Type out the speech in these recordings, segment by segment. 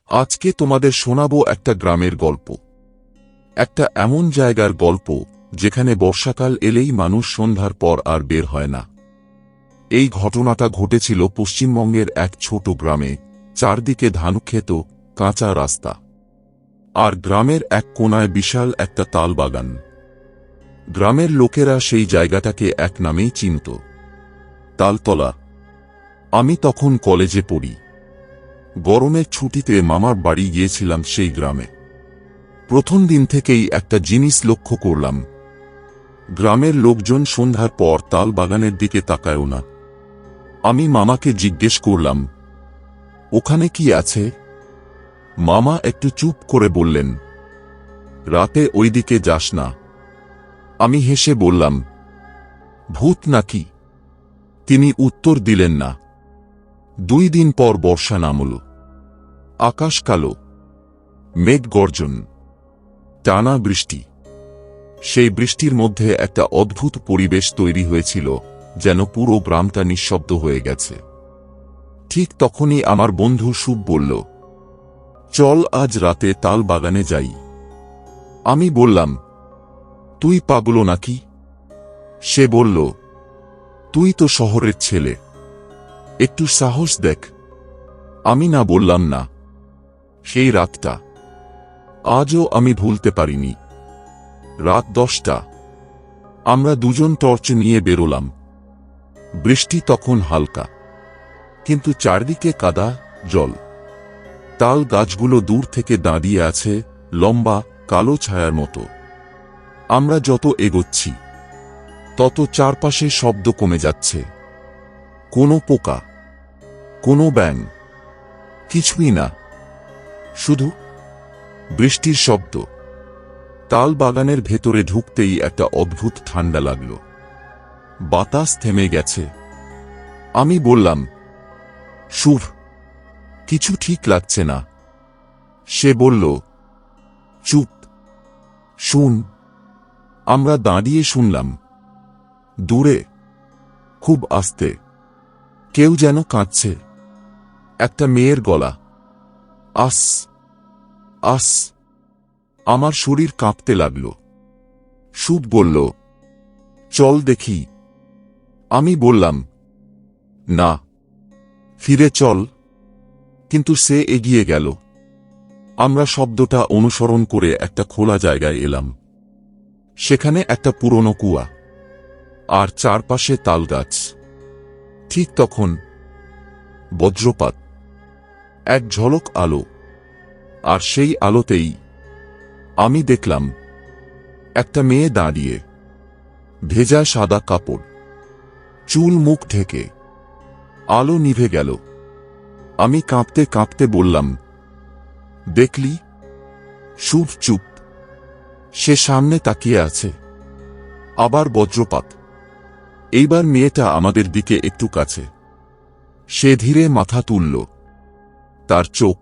আজকে তোমাদের শোনাবো একটা গ্রামের গল্প। একটা এমন জায়গার গল্প যেখানে বর্ষাকাল এলেই মানুষ সন্ধ্যার পর আর বের হয় না। এই ঘটনাটা ঘটেছিল পশ্চিমবঙ্গের এক ছোট গ্রামে। চারদিকে ধানক্ষেত, কাঁচা রাস্তা, আর গ্রামের এক কোণায় বিশাল একটা তাল বাগান। গ্রামের লোকেরা সেই জায়গাটাকে এক নামেই চিনত, তালতলা। আমি তখন কলেজে পড়ি। গরমের ছুটিতে মামার বাড়ি গিয়েছিলাম সেই গ্রামে। প্রথম দিন থেকেই একটা জিনিস লক্ষ্য করলাম, গ্রামের লোকজন সন্ধ্যার পর তাল বাগানের দিকে তাকায়ও না। আমি মামাকে জিজ্ঞেস করলাম, ওখানে কি আছে? মামা একটু চুপ করে বললেন, রাতে ওইদিকে যাস না। আমি হেসে বললাম, ভূত নাকি? তিনি উত্তর দিলেন না। 2 দিন পর বর্ষা নামল। আকাশ কালো, মেঘ গর্জন, টানা বৃষ্টি। সেই বৃষ্টির মধ্যে একটা অদ্ভুত পরিবেশ তৈরি হয়েছিল, যেন পুরো গ্রামটা নিঃশব্দ হয়ে গেছে। ঠিক তখনই আমার বন্ধু শুভ বলল, চল আজ রাতে তাল বাগানে যাই। আমি বললাম, তুই পাগল নাকি? সে বলল, তুই তো শহরের ছেলে, একটু সাহস দেখ। আমি না বললাম না। সেই রাতটা আজও আমি ভুলতে পারিনি। রাত 10টা। আমরা দুজন টর্চ নিয়ে বেরোলাম। বৃষ্টি তখন হালকা, কিন্তু চারদিকে কাদা, জল। তাল গাছগুলো দূর থেকে দাঁড়িয়ে আছে, লম্বা কালো ছায়ার মতো। আমরা যত এগোচ্ছি তত চারপাশে শব্দ কমে যাচ্ছে। কোনো পোকা, কোনো ব্যাঙ, কিছুই না, শুধু বৃষ্টির শব্দ। তাল বাগানের ভেতরে ঢুকতেই একটা অদ্ভুত ঠান্ডা লাগলো। বাতাস থেমে গেছে। আমি বললাম, শুভ, কিছু ঠিক লাগছে না। সে বলল, চুপ, শুন। আমরা দাঁড়িয়ে শুনলাম। দূরে, খুব আস্তে, কেউ যেন কাঁদছে। একটা মেয়ের গলা, আস আস। আমার শরীর কাঁপতে লাগল। শুভ বলল, চল দেখি। আমি বললাম, না, ফিরে চল। কিন্তু সে এগিয়ে গেল। আমরা শব্দটা অনুসরণ করে একটা খোলা জায়গায় এলাম। সেখানে একটা পুরনো কুয়া, আর চারপাশে তালগাছ। ঠিক তখন বজ্রপাত, এক ঝলক আলো, আর সেই আলোতেই আমি দেখলাম একটা মেয়ে দাঁড়িয়ে, ভেজা সাদা কাপড়, চুল মুখ ঢেকে। আলো নিভে গেল। আমি কাঁপতে কাঁপতে বললাম, দেখলি? শুভ চুপ। সে সামনে তাকিয়ে আছে। আবার বজ্রপাত। এইবার মেয়েটা আমাদের দিকে একটু কাছে। সে ধীরে মাথা তুলল। তার চোখ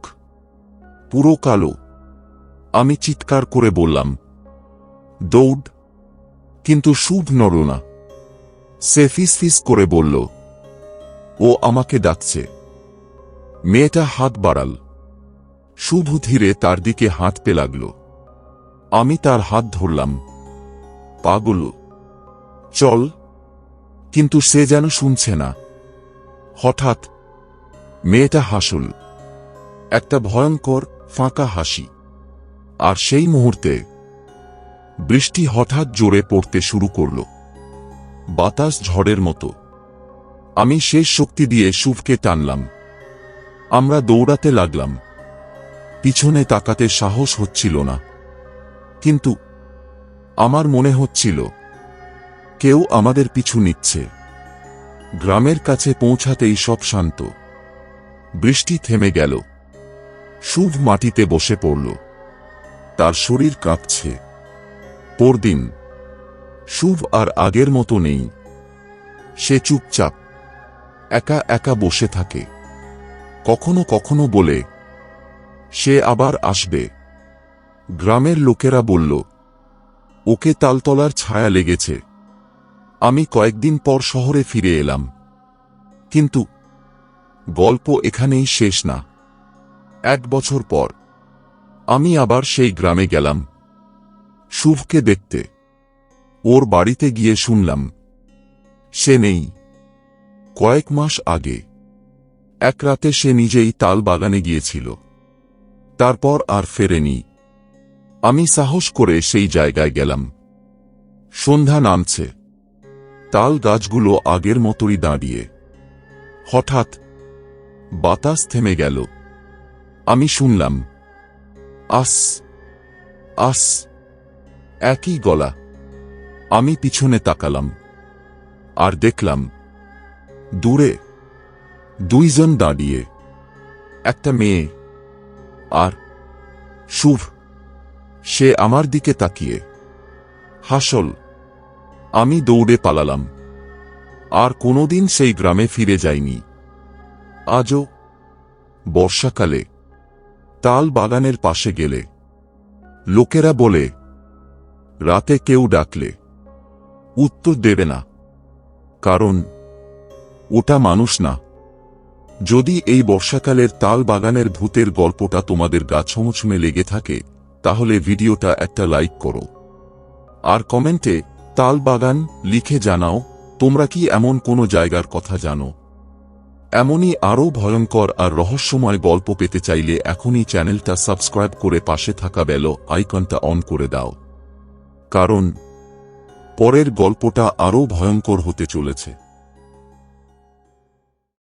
পুরো কালো। আমি চিৎকার করে বললাম, দৌড়। কিন্তু শুভ নড়ল না। সে ফিসফিস করে বলল, ও আমাকে ডাকছে। মেয়েটা হাত বাড়াল। শুভ ধীরে তার দিকে হাঁটতে লাগল। আমি তার হাত ধরলাম। পাগল, চল। কিন্তু সে যেন শুনছে না। হঠাৎ মেয়েটা হাসল, একটা ভয়ঙ্কর ফাঁকা হাসি। আর সেই মুহূর্তে বৃষ্টি হঠাৎ জোরে পড়তে শুরু করল, বাতাস ঝড়ের মতো। আমি শেষ শক্তি দিয়ে শুভকে টানলাম। আমরা দৌড়াতে লাগলাম। পিছনে তাকাতে সাহস হচ্ছিল না, কিন্তু আমার মনে হচ্ছিল কেউ আমাদের পিছু নিচ্ছে। গ্রামের কাছে পৌঁছাতেই সব শান্ত। বৃষ্টি থেমে গেল। শুভ মাটিতে বসে পড়ল। তার শরীর কাঁপছে। পরদিন শুভ আর আগের মতো নেই। সে চুপচাপ একা একা বসে থাকে। কখনো কখনো বলে, সে আবার আসবে। গ্রামের লোকেরা বলল, ওকে তালতলার ছায়া লেগেছে। আমি কয়েকদিন পর শহরে ফিরে এলাম। কিন্তু গল্প এখানেই শেষ না। 1 বছর পর আমি আবার সেই গ্রামে গেলাম শুভকে দেখতে। ওর বাড়িতে গিয়ে শুনলাম সে নেই। কয়েক মাস আগে এক রাতে সে নিজেই তাল বাগানে গিয়েছিল, তারপর আর ফেরেনি। আমি সাহস করে সেই জায়গায় গেলাম। সন্ধ্যা নামছে, তাল গাছগুলো আগের মতোই দাঁড়িয়ে। হঠাৎ বাতাস থেমে গেল। আমি শুনলাম আস আস, একই গলা। আমি পিছনে তাকালাম আর দেখলাম দূরে 2 জন দাঁড়িয়ে, একটা মেয়ে আর শুভ। সে আমার দিকে তাকিয়ে হাসল। আমি দৌড়ে পালালাম, আর কোনোদিন সেই গ্রামে ফিরে যাইনি। আজও বর্ষাকালে তাল বাগানের পাশে গেলে লোকেরা বলে রাতে কেউ ডাকলে উত্তর দেবে না, কারণ ওটা মানুষ না। যদি এই বর্ষাকালের তাল বাগানের ভূতের গল্পটা তোমাদের গা ছমছমে লেগে থাকে, তাহলে ভিডিওটা একটা লাইক করো আর কমেন্টে তাল বাগান লিখে জানাও তোমরা কি এমন কোনো জায়গার কথা জানো। এমনই আরও ভয়ঙ্কর আর রহস্যময় গল্প পেতে চাইলে এখনই চ্যানেলটা সাবস্ক্রাইব করে পাশে থাকা বেল আইকনটা অন করে দাও, কারণ পরের গল্পটা আরও ভয়ঙ্কর হতে চলেছে।